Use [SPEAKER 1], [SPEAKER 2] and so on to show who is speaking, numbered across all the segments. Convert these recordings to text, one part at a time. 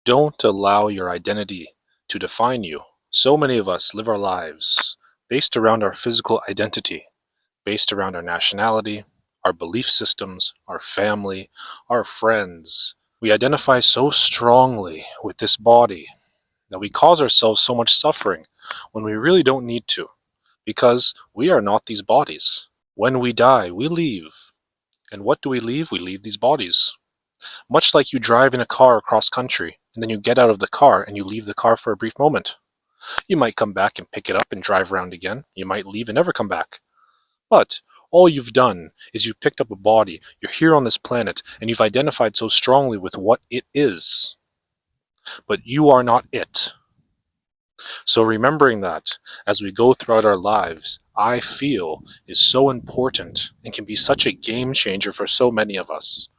[SPEAKER 1] Don't allow your identity to define you. So many of us live our lives based around our physical identity, based around our nationality, our belief systems, our family, our friends. We identify so strongly with this body that we cause ourselves so much suffering when we really don't need to, because we are not these bodies. When we die, we leave. And what do we leave? We leave these bodies. Much like you drive in a car across country, and then you get out of the car and you leave the car for a brief moment. You might come back and pick it up and drive around again. You might leave and never come back. But all you've done is you've picked up a body, you're here on this planet, and you've identified so strongly with what it is. But you are not it. So remembering that as we go throughout our lives, I feel is so important and can be such a game changer for so many of us.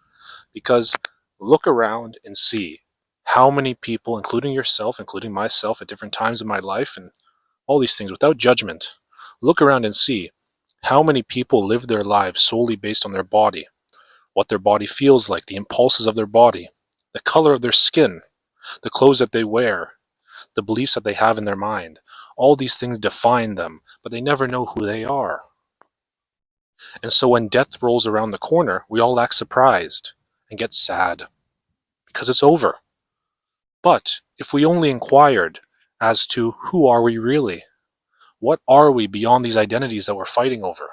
[SPEAKER 1] Because look around and see how many people, including yourself, including myself at different times in my life and all these things without judgment, look around and see how many people live their lives solely based on their body, what their body feels like, the impulses of their body, the color of their skin, the clothes that they wear, the beliefs that they have in their mind. All these things define them, but they never know who they are. And so when death rolls around the corner, we all act surprised and get sad because it's over. But if we only inquired as to who are we really? What are we beyond these identities that we're fighting over?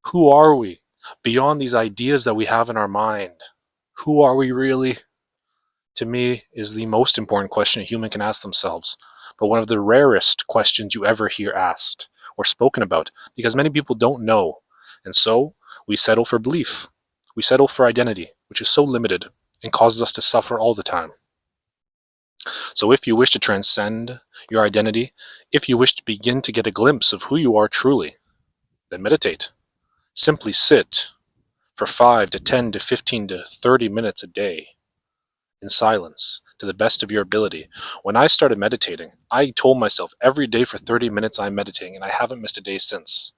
[SPEAKER 1] Who are we beyond these ideas that we have in our mind? Who are we really? To me, is the most important question a human can ask themselves, but one of the rarest questions you ever hear asked or spoken about, because many people don't know. And so we settle for belief. We settle for identity, which is so limited and causes us to suffer all the time. So if you wish to transcend your identity, if you wish to begin to get a glimpse of who you are truly, then meditate. Simply sit for 5 to 10 to 15 to 30 minutes a day in silence to the best of your ability. When I started meditating, I told myself every day for 30 minutes I'm meditating, and I haven't missed a day since.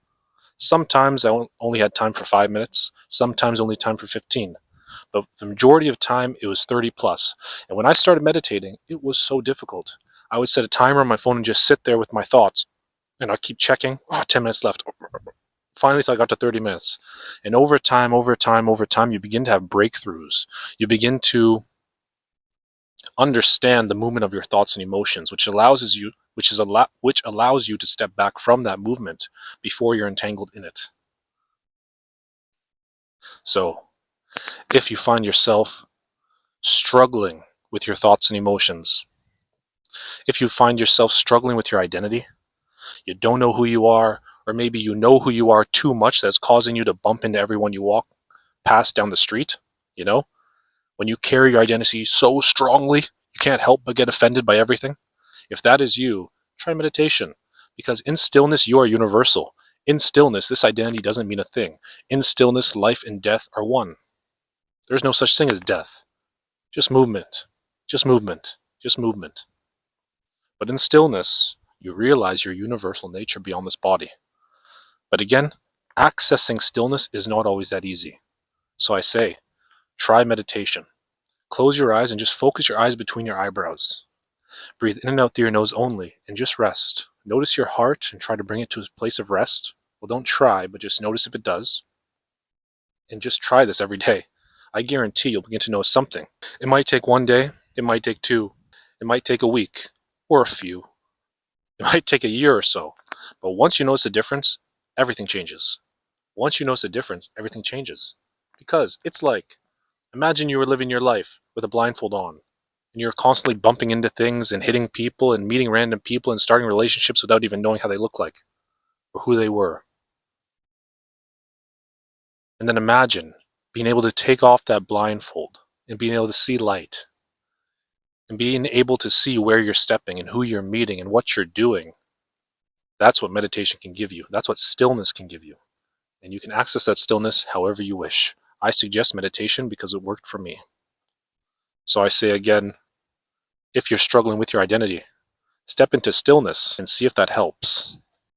[SPEAKER 1] Sometimes I only had time for 5 minutes, sometimes only time for 15. But the majority of time, it was 30 plus. And when I started meditating, it was so difficult. I would set a timer on my phone and just sit there with my thoughts. And I'd keep checking. 10 minutes left. Finally, till I got to 30 minutes. And over time, you begin to have breakthroughs. You begin to understand the movement of your thoughts and emotions, which allows you to step back from that movement before you're entangled in it. So, if you find yourself struggling with your thoughts and emotions, if you find yourself struggling with your identity, you don't know who you are, or maybe you know who you are too much that's causing you to bump into everyone you walk past down the street, when you carry your identity so strongly, you can't help but get offended by everything. If that is you, try meditation, because in stillness you are universal. In stillness, this identity doesn't mean a thing. In stillness, life and death are one. There's no such thing as death. Just movement. Just movement. Just movement. But in stillness, you realize your universal nature beyond this body. But again, accessing stillness is not always that easy. So I say, try meditation. Close your eyes and just focus your eyes between your eyebrows. Breathe in and out through your nose only, and just rest. Notice your heart and try to bring it to a place of rest. Well, don't try, but just notice if it does. And just try this every day. I guarantee you'll begin to know something. It might take one day, it might take two, it might take a week, or a few. It might take a year or so. But once you notice a difference, everything changes. Once you notice a difference, everything changes. Because it's like, imagine you were living your life with a blindfold on, and you're constantly bumping into things and hitting people and meeting random people and starting relationships without even knowing how they look like or who they were. And then imagine being able to take off that blindfold and being able to see light and being able to see where you're stepping and who you're meeting and what you're doing. That's what meditation can give you. That's what stillness can give you. And you can access that stillness however you wish. I suggest meditation because it worked for me. So I say again, if you're struggling with your identity, step into stillness and see if that helps.